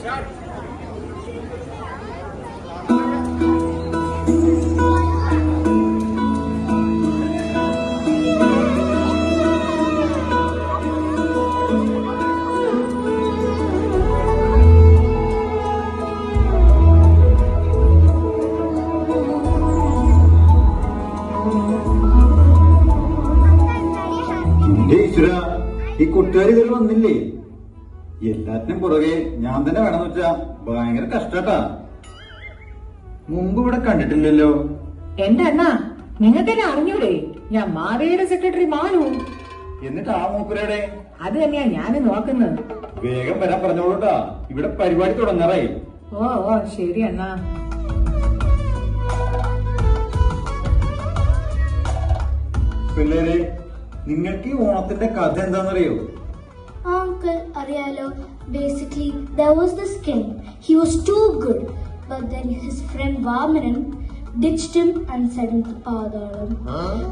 ഈ കൂട്ടുകാർ ഇതിൽ വന്നില്ലേ? എല്ലാത്തിനും പുറകെ ഞാൻ തന്നെ വേണമെന്ന് വെച്ചാ ഭയങ്കര കഷ്ടാട്ടാ. മുമ്പ് ഇവിടെ കണ്ടിട്ടില്ലല്ലോ. എന്റെ അണ്ണാ, നിങ്ങൾക്കെന്നെ അറിഞ്ഞൂടെ? ഞാൻ മാവേലിയുടെ സെക്രട്ടറി മാനു. എന്നിട്ട് ആ മൂപ്പരയുടെ? അത് തന്നെയാ ഞാൻ നോക്കുന്നത്. വേഗം വരാൻ പറഞ്ഞോളൂട്ടാ, ഇവിടെ പരിപാടി തുടങ്ങാറായി. ഓ ശരി അണ്ണാ. പിള്ളേരെ, നിങ്ങൾക്ക് ഈ ഓണത്തിന്റെ കഥ എന്താണെന്നറിയോ? Uncle, അറിയാലോ. Basically, there was this king. He was too good, but then his friend Vamanan ditched him and sent him to Padalam.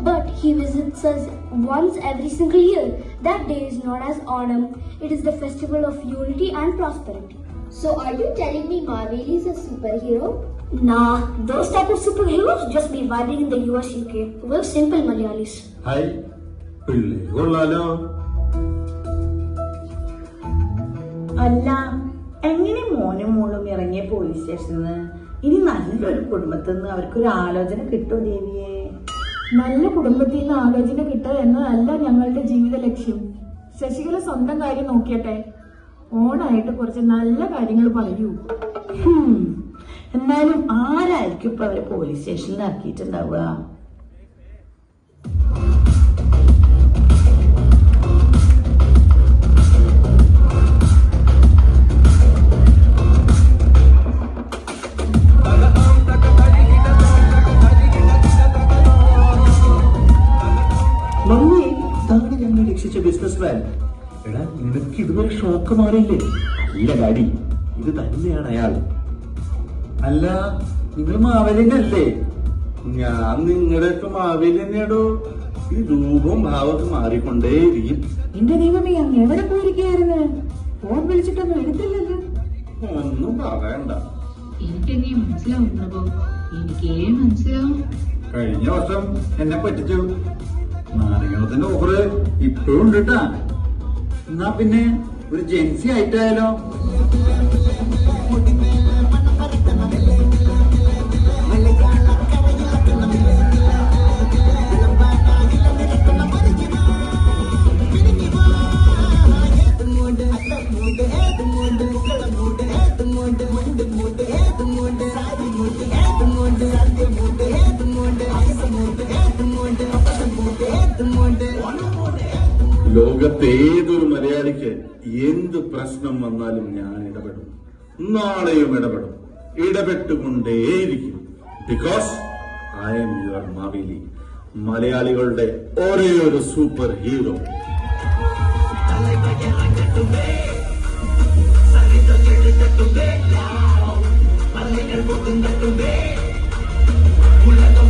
But he visits us once every single year. That day is known as Onam. It is the festival of unity and prosperity. So are you telling me Maveli is a superhero? Nah, those type of superheroes just be vibing in the US UK. We're simple Malayalis. Hi പിള്ളേര്, കൊള്ളാലോ. അല്ല, എങ്ങനെ മോനും മോളും ഇറങ്ങിയ police സ്റ്റേഷനിൽ ഇനി നല്ലൊരു കുടുംബത്തിൽ നിന്ന് അവർക്കൊരു ആലോചന കിട്ടുമോ ദേവിയെ? നല്ല കുടുംബത്തിൽ നിന്ന് ആലോചന കിട്ടുക എന്നതല്ല ഞങ്ങളുടെ ജീവിത ലക്ഷ്യം. ശശികല സ്വന്തം കാര്യം നോക്കിയട്ടെ. ഓണായിട്ട് കുറച്ച് നല്ല കാര്യങ്ങൾ പറയൂ. എന്നാലും ആരായിരിക്കും ഇപ്പൊ അവരെ പോലീസ് സ്റ്റേഷനിൽ ആക്കിയിട്ടുണ്ടാവുക? മമ്മി, ഇതാണ് ഞങ്ങൾ രക്ഷിച്ച ബിസിനസ്മാൻ. എടാ, നിനക്ക് ഇതുവരെ ഷോക്ക് മാറിയില്ലേ? ഇല്ല ഡാഡി, ഇത് തന്നെയാണ് അയാൾ. അല്ല, നിങ്ങൾ മാവേലിന്റെ അല്ലേ? ഞാൻ നിങ്ങളുടെ ഒക്കെ മാവേലി തന്നെയാടോ. ഈ രൂപവും ഭാവമൊക്കെ മാറിക്കൊണ്ടേയിരിക്കും. എന്റെ ദൈവമേ, അങ്ങ് എവിടെ പോയിരിക്കുകയായിരുന്നു? ഫോൺ വിളിച്ചിട്ടൊന്നും എടുത്തില്ലല്ലോ. ഒന്നും പറയണ്ട. എനിക്കെന്നെ മനസ്സിലാവും പ്രഭു, എനിക്കേ മനസ്സിലാവും. കഴിഞ്ഞ വർഷം എന്നെ പറ്റിച്ചു. നാരങ്ങളത്തിന്റെ ഓഫർ ഇപ്പോഴും ഉണ്ട് കേട്ടാ. എന്നാ പിന്നെ ഒരു ജെൻസി ആയിട്ടായാലോ? ലോകത്തെ ഏതൊരു മലയാളിക്ക് എന്ത് പ്രശ്നം വന്നാലും ഞാൻ ഇടപെടും. നാളെയും ഇടപെടും. ഇടപെട്ടുകൊണ്ടേയിരിക്കും. Because I am your Maveli, മലയാളികളുടെ ഒരേ ഒരു സൂപ്പർ ഹീറോ. ഉലകം